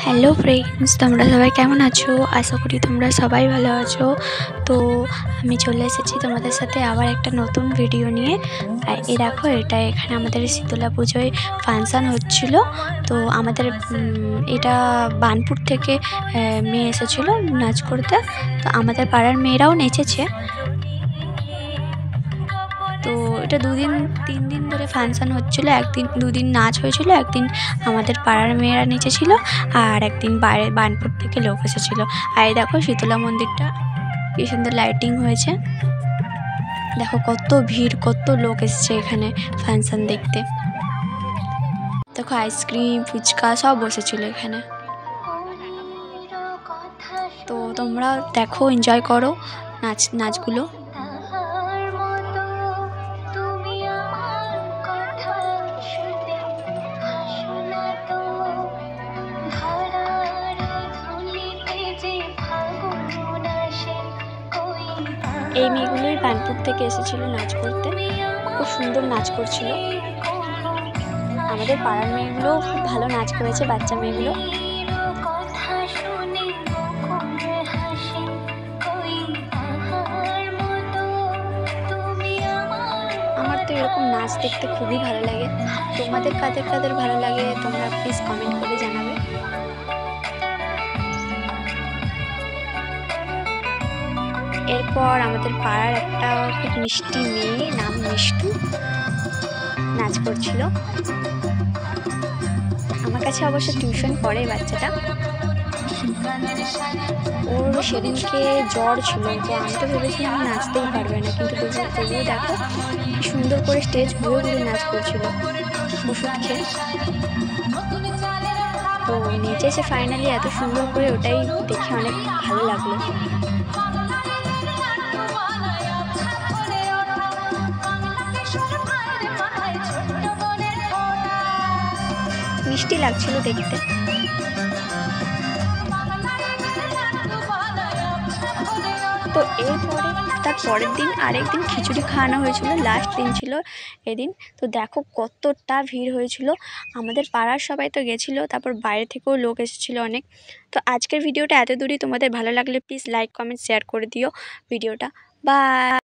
Hello friends, তোমরা সবাই কেমন আছো? আশা করি তোমরা সবাই ভালো আছো। তো আমি চলে এসেছি তোমাদের সাথে আবার একটা নতুন ভিডিও নিয়ে। আর দেখো, এখানে আমাদের শীতলা পুজোয় ফাংশান হচ্ছিল। তো আমাদের এটা বার্নপুর থেকে মেয়ে এসেছিলো নাচ করতে। তো আমাদের পাড়ার মেয়েরাও নেচেছে। তো এটা 2-3 দিন ধরে ফাংশান হচ্ছিলো। একদিন 2 দিন নাচ হয়েছিল, একদিন আমাদের পাড়ার মেয়েরা নেচেছিল, আর একদিন বাইরে বার্নপুর থেকে লোক এসেছিলো। আর এই দেখো শীতলা মন্দিরটা কি সুন্দর লাইটিং হয়েছে। দেখো কত ভিড়, কত লোক এসছে এখানে ফাংশান দেখতে। দেখো আইসক্রিম, ফুচকা সব বসেছিল এখানে। তো তোমরা দেখো, এনজয় করো নাচগুলো। এই মেয়েগুলোই বার্নপুর থেকে এসেছিল নাচ করতে, খুব সুন্দর নাচ করছিল। আমাদের পাড়ার মেয়েগুলো খুব ভালো নাচ করেছে, বাচ্চা মেয়েগুলো। আমার তো এরকম নাচ দেখতে খুবই ভালো লাগে। তোমাদের কাদের কাদের ভালো লাগে তোমরা প্লিজ কমেন্ট করে জানাবে। এরপর আমাদের পাড়ার একটা খুব মিষ্টি মেয়ে, নাম মিষ্টু, নাচ করছিল। আমার কাছে অবশ্য টিউশন পড়ে বাচ্চাটা। ওর সেদিনকে জ্বর ছিল, তো আমি তো ভেবেছিলাম নাচতেই পারবে না, কিন্তু তবুও দেখো কি সুন্দর করে স্টেজ ঘুরে ঘুরে নাচ করছিল ওষুধ খেয়ে। তো নেচেছে ফাইনালি এত সুন্দর করে, ওটাই দেখে অনেক ভালো লাগলো। মিষ্টি লাগছিল দেখতে। তো এরপরে তার পরের দিন আরেকদিন খিচুড়ি খাওয়ানো হয়েছিল, লাস্ট দিন ছিল এদিন। তো দেখো কতটা ভিড় হয়েছিল। আমাদের পাড়ার সবাই তো গেছিলো, তারপর বাইরে থেকেও লোক এসেছিলো অনেক। তো আজকের ভিডিওটা এত দূরই। তোমাদের ভালো লাগলে প্লিজ লাইক, কমেন্ট, শেয়ার করে দিও ভিডিওটা। বাই।